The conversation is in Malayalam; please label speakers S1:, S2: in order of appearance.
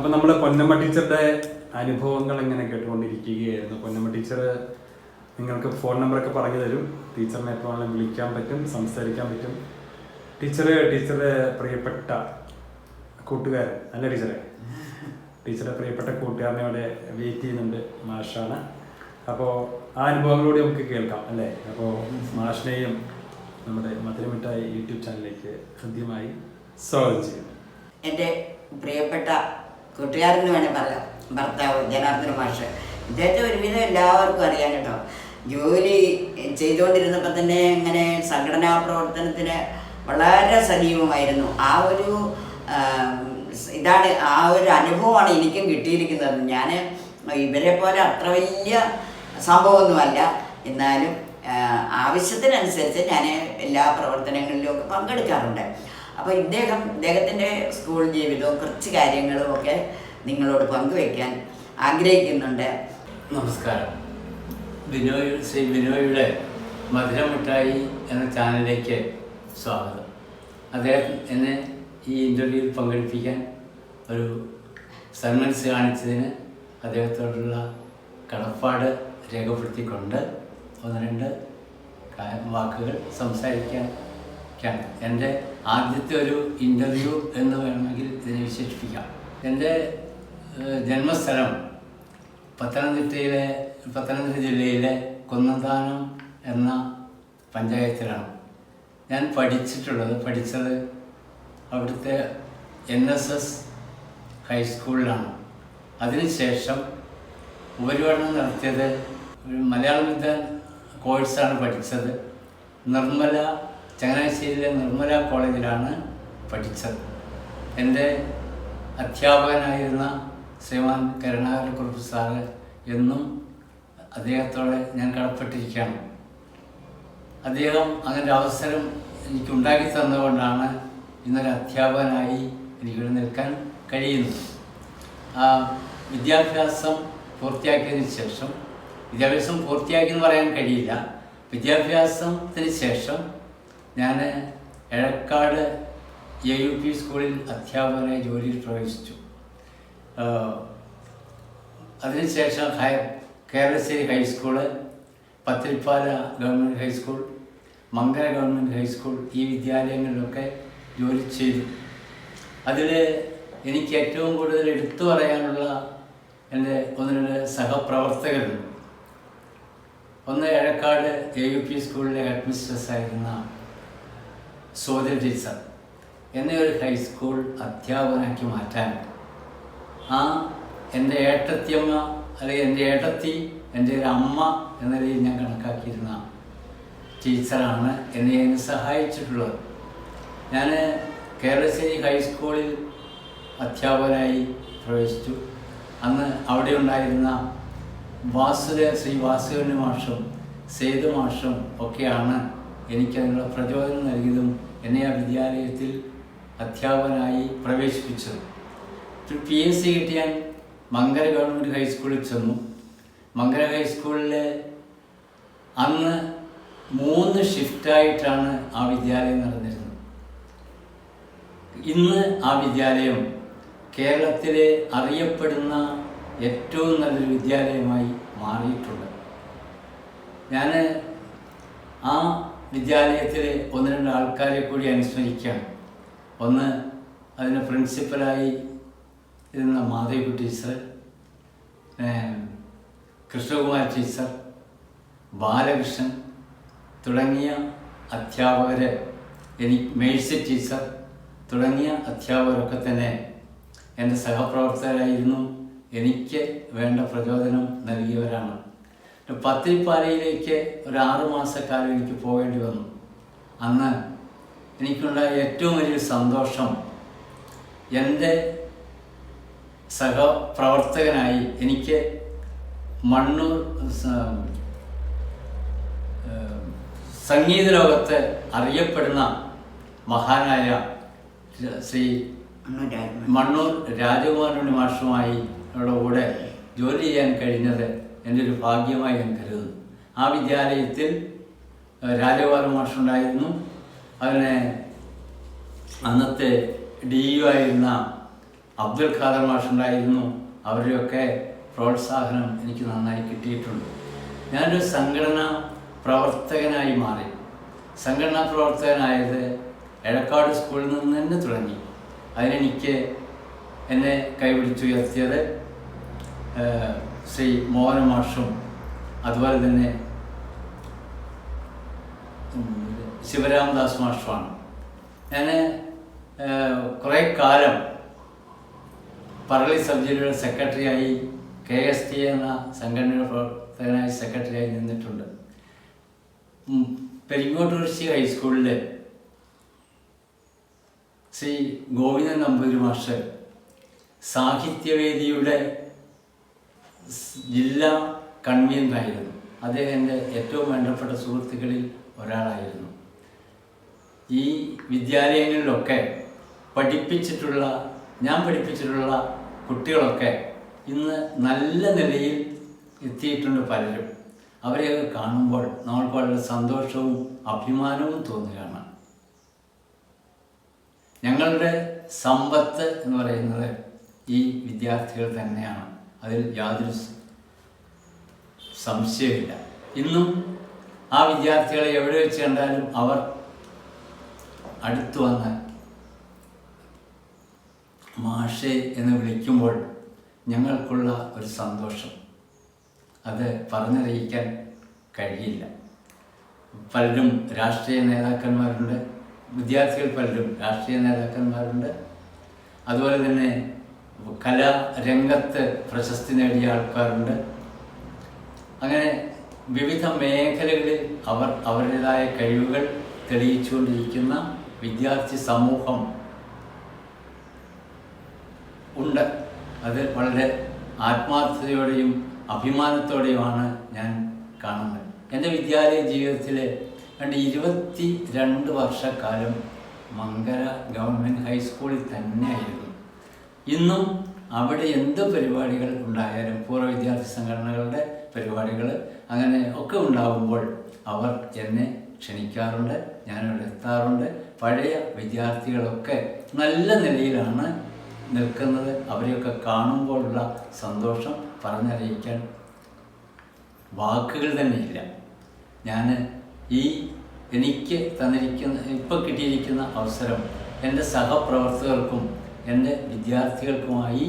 S1: അപ്പം നമ്മൾ പൊന്നമ്മ ടീച്ചറുടെ അനുഭവങ്ങൾ ഇങ്ങനെ കേട്ടുകൊണ്ടിരിക്കുകയായിരുന്നു. പൊന്നമ്മ ടീച്ചർ നിങ്ങൾക്ക് ഫോൺ നമ്പറൊക്കെ പറഞ്ഞു തരും. ടീച്ചറിനെ എപ്പോൾ വേണമെങ്കിലും വിളിക്കാൻ പറ്റും, സംസാരിക്കാൻ പറ്റും. ടീച്ചറുടെ പ്രിയപ്പെട്ട കൂട്ടുകാരൻ അല്ല ടീച്ചറുടെ പ്രിയപ്പെട്ട കൂട്ടുകാരനെ അവിടെ വെയിറ്റ് ചെയ്യുന്നുണ്ട്. മാഷാണ്. അപ്പോൾ ആ അനുഭവങ്ങളോട് നമുക്ക് കേൾക്കാം അല്ലേ? അപ്പോൾ മാഷിനെയും നമ്മുടെ മധുരമിഠായി യൂട്യൂബ് ചാനലിലേക്ക് ഹൃദ്യമായി സ്വാഗതം ചെയ്യുന്നു.
S2: എൻ്റെ പ്രിയപ്പെട്ട കൂട്ടുകാരെന്ന് വേണേൽ പറയാം, ഭർത്താവ് ജനാർദ്ദന മാഷ്. ഇദ്ദേഹത്തെ ഒരുവിധം എല്ലാവർക്കും അറിയാം കേട്ടോ. ജോലി ചെയ്തുകൊണ്ടിരുന്നപ്പോൾ തന്നെ ഇങ്ങനെ സംഘടനാ പ്രവർത്തനത്തിന് വളരെ സജീവമായിരുന്നു. ആ ഒരു അനുഭവമാണ് എനിക്കും കിട്ടിയിരിക്കുന്നത്. ഞാൻ ഇവരെ പോലെ അത്ര വലിയ സംഭവമൊന്നുമല്ല, എന്നാലും ആവശ്യത്തിനനുസരിച്ച് ഞാൻ എല്ലാ പ്രവർത്തനങ്ങളിലും ഒക്കെ പങ്കെടുക്കാറുണ്ട്. അപ്പോൾ ഇദ്ദേഹത്തിൻ്റെ സ്കൂൾ ജീവിതവും കുറച്ച് കാര്യങ്ങളും ഒക്കെ നിങ്ങളോട് പങ്കുവയ്ക്കാൻ ആഗ്രഹിക്കുന്നുണ്ട്.
S3: നമസ്കാരം. ശ്രീ ബിനോയുടെ മധുരമിഠായി എന്ന ചാനലിലേക്ക് സ്വാഗതം. അദ്ദേഹം എന്നെ ഈ ഇൻ്റർവ്യൂവിൽ പങ്കെടുപ്പിക്കാൻ ഒരു സന്മനസ് കാണിച്ചതിന് അദ്ദേഹത്തോടുള്ള കടപ്പാട് രേഖപ്പെടുത്തിക്കൊണ്ട് ഒന്ന് രണ്ട് വാക്കുകൾ സംസാരിക്കാൻ. എൻ്റെ ആദ്യത്തെ ഒരു ഇൻ്റർവ്യൂ എന്ന് വേണമെങ്കിൽ ഇതിനെ വിശേഷിപ്പിക്കാം. എൻ്റെ ജന്മസ്ഥലം പത്തനംതിട്ട ജില്ലയിലെ കുന്നന്താനം എന്ന പഞ്ചായത്തിലാണ്. ഞാൻ പഠിച്ചത് അവിടുത്തെ NSS ഹൈസ്കൂളിലാണ്. അതിനുശേഷം ഉപരിപഠനം നടത്തിയത് ഒരു മലയാളം വിദ്യ കോഴ്സാണ് പഠിച്ചത്. ചങ്ങനാശ്ശേരിയിലെ നിർമ്മല കോളേജിലാണ് പഠിച്ചത്. എൻ്റെ അധ്യാപകനായിരുന്ന ശ്രീമാൻ കരുണാകരക്കുറുപ്പ് സാറ് എന്നും അദ്ദേഹത്തോടെ ഞാൻ കടപ്പെട്ടിരിക്കുകയാണ്. അദ്ദേഹം അങ്ങനെ അവസരം എനിക്കുണ്ടാക്കി തന്നുകൊണ്ടാണ് ഇന്നൊരു അധ്യാപകനായി എനിക്കിവിടെ നിൽക്കാൻ കഴിയുന്നത്. വിദ്യാഭ്യാസം പൂർത്തിയാക്കിയതിന് ശേഷം, വിദ്യാഭ്യാസം പൂർത്തിയാക്കിയെന്ന് പറയാൻ കഴിയില്ല, വിദ്യാഭ്യാസത്തിന് ശേഷം ഞാൻ എഴക്കാട് AUP സ്കൂളിൽ അധ്യാപകനായി ജോലിയിൽ പ്രവേശിച്ചു. അതിനുശേഷം Keralassery high school, Pathirippala government high school, Mankara government high school, ഈ വിദ്യാലയങ്ങളിലൊക്കെ ജോലി ചെയ്തു. അതിൽ എനിക്ക് ഏറ്റവും കൂടുതൽ എടുത്തു പറയാനുള്ള എൻ്റെ ഒന്ന് രണ്ട് സഹപ്രവർത്തകരുണ്ട്. ഒന്ന് എഴക്കാട് AUP സ്കൂളിലെ ഹെഡ് മിസ്ട്രസ് ആയിരുന്ന സോദരി ടീച്ചർ എന്നെ ഒരു ഹൈസ്കൂൾ അധ്യാപകനാക്കി മാറ്റാൻ എൻ്റെ ഏട്ടത്തിയമ്മ അല്ലെങ്കിൽ എൻ്റെ ഏട്ടത്തി, എൻ്റെ ഒരു അമ്മ എന്ന രീതിയിൽ ഞാൻ കണക്കാക്കിയിരുന്ന ടീച്ചറാണ് എന്നെ അതിന് സഹായിച്ചിട്ടുള്ളത്. ഞാൻ കേരളശ്ശേരി ഹൈസ്കൂളിൽ അധ്യാപകനായി പ്രവേശിച്ചു. അന്ന് അവിടെ ഉണ്ടായിരുന്ന ശ്രീ വാസുദേവൻ മാഷും സേതു മാഷും ഒക്കെയാണ് എനിക്കതിനുള്ള പ്രചോദനം നൽകിയതും എന്നെ ആ വിദ്യാലയത്തിൽ അധ്യാപകനായി പ്രവേശിപ്പിച്ചത്. PSC കിട്ടിയാൻ മങ്കര ഗവൺമെൻറ് ഹൈസ്കൂളിൽ ചെന്നു. മങ്കര ഹൈസ്കൂളിൽ അന്ന് 3 ഷിഫ്റ്റായിട്ടാണ് ആ വിദ്യാലയം നടന്നിരുന്നത്. ഇന്ന് ആ വിദ്യാലയം കേരളത്തിലെ അറിയപ്പെടുന്ന ഏറ്റവും നല്ലൊരു വിദ്യാലയമായി മാറിയിട്ടുണ്ട്. ഞാൻ ആ വിദ്യാലയത്തിലെ ഒന്ന് രണ്ട് ആൾക്കാരെ കൂടി അനുസ്മരിക്കുകയാണ്. ഒന്ന്, അതിന് പ്രിൻസിപ്പലായി ഇരുന്ന മാധവി ടീച്ചർ, കൃഷ്ണകുമാർ ടീച്ചർ, ബാലകൃഷ്ണൻ തുടങ്ങിയ അധ്യാപകരെ, മേഴ്സി ടീച്ചർ തുടങ്ങിയ അധ്യാപകരൊക്കെ തന്നെ എൻ്റെ സഹപ്രവർത്തകരായിരുന്നു. എനിക്ക് വേണ്ട പ്രചോദനം നൽകിയവരാണ്. പത്തിരിപ്പാലയിലേക്ക് ഒരു 6 മാസക്കാലം എനിക്ക് പോകേണ്ടി വന്നു. അന്ന് എനിക്കുണ്ടായ ഏറ്റവും വലിയൊരു സന്തോഷം, എൻ്റെ സഹപ്രവർത്തകനായി എനിക്ക് മണ്ണൂർ സംഗീത ലോകത്ത് അറിയപ്പെടുന്ന മഹാനായ ശ്രീ മണ്ണൂർ രാജകുമാരനുണ്ണി മാഷുമായി കൂടെ ജോലി ചെയ്യാൻ കഴിഞ്ഞത് എൻ്റെ ഒരു ഭാഗ്യമായി ഞാൻ കരുതുന്നു. ആ വിദ്യാലയത്തിൽ രാജകുമാരൻ അബ്ദുൽ ഖാദർ മാഷുണ്ടായിരുന്നു. അവരുടെയൊക്കെ പ്രോത്സാഹനം എനിക്ക് നന്നായി കിട്ടിയിട്ടുണ്ട്. ഞാനൊരു സംഘടനാ പ്രവർത്തകനായി മാറി. സംഘടനാ പ്രവർത്തകനായത് എഴക്കാട് സ്കൂളിൽ നിന്ന് തന്നെ തുടങ്ങി. അതിനെനിക്ക് എന്നെ കൈപിടിച്ചുയർത്തിയത് ശ്രീ മോഹന മാഷും അതുപോലെ തന്നെ ശിവരാമദാസ് മാഷുമാണ്. ഞാൻ കുറേ കാലം പറളി സബ് ജില്ലയുടെ സെക്രട്ടറിയായി KST എന്ന സംഘടനയുടെ പ്രവർത്തകനായി സെക്രട്ടറിയായി നിന്നിട്ടുണ്ട്. പെരിങ്ങോട്ടുകുറിശി ഹൈസ്കൂളിൽ ശ്രീ ഗോവിന്ദൻ നമ്പൂതിരി മാസ്റ്റർ സാഹിത്യവേദിയുടെ ജില്ലാ കൺവീനറായിരുന്നു. അദ്ദേഹം എൻ്റെ ഏറ്റവും വേണ്ടപ്പെട്ട സുഹൃത്തുക്കളിൽ ഒരാളായിരുന്നു. ഈ വിദ്യാലയങ്ങളിലൊക്കെ ഞാൻ പഠിപ്പിച്ചിട്ടുള്ള കുട്ടികളൊക്കെ ഇന്ന് നല്ല നിലയിൽ എത്തിയിട്ടുണ്ട് പലരും. അവരെയൊക്കെ കാണുമ്പോൾ നമ്മൾക്ക് വളരെ സന്തോഷവും അഭിമാനവും തോന്നുകയാണ്. ഞങ്ങളുടെ സമ്പത്ത് എന്ന് പറയുന്നത് ഈ വിദ്യാർത്ഥികൾ തന്നെയാണ്. അതിൽ യാതൊരു സംശയമില്ല. ഇന്നും ആ വിദ്യാർത്ഥികളെ എവിടെ വെച്ച് കണ്ടാലും അവർ അടുത്തു വന്ന് മാഷേ എന്ന് വിളിക്കുമ്പോൾ ഞങ്ങൾക്കുള്ള ഒരു സന്തോഷം അത് പറഞ്ഞറിയിക്കാൻ കഴിയില്ല. പലരും രാഷ്ട്രീയ നേതാക്കന്മാരുണ്ട്, വിദ്യാർത്ഥികൾ പലരും രാഷ്ട്രീയ നേതാക്കന്മാരുണ്ട്. അതുപോലെ തന്നെ കലാരംഗത്ത് പ്രശസ്തി നേടിയ ആൾക്കാരുണ്ട്. അങ്ങനെ വിവിധ മേഖലകളിൽ അവർ അവരുടേതായ കഴിവുകൾ തെളിയിച്ചുകൊണ്ടിരിക്കുന്ന വിദ്യാർത്ഥി സമൂഹം ഉണ്ട്. അത് വളരെ ആത്മാർത്ഥതയോടെയും അഭിമാനത്തോടെയുമാണ് ഞാൻ കാണുന്നത്. എൻ്റെ വിദ്യാലയ ജീവിതത്തിലെ 22 വർഷക്കാലം മങ്കര ഗവൺമെൻറ് ഹൈസ്കൂളിൽ തന്നെയായിരുന്നു. ഇന്നും അവിടെ എന്ത് പരിപാടികൾ ഉണ്ടായാലും പൂർവ്വ വിദ്യാർത്ഥി സംഘടനകളുടെ പരിപാടികൾ അങ്ങനെ ഒക്കെ ഉണ്ടാകുമ്പോൾ അവർ എന്നെ ക്ഷണിക്കാറുണ്ട്, ഞാനവിടെ എത്താറുണ്ട്. പഴയ വിദ്യാർത്ഥികളൊക്കെ നല്ല നിലയിലാണ് നിൽക്കുന്നത്. അവരെയൊക്കെ കാണുമ്പോഴുള്ള സന്തോഷം പറഞ്ഞറിയിക്കാൻ വാക്കുകൾ തന്നെയില്ല. ഞാൻ എനിക്ക് ഇപ്പോൾ കിട്ടിയിരിക്കുന്ന അവസരം എൻ്റെ സഹപ്രവർത്തകർക്കും എൻ്റെ വിദ്യാർത്ഥികൾക്കുമായി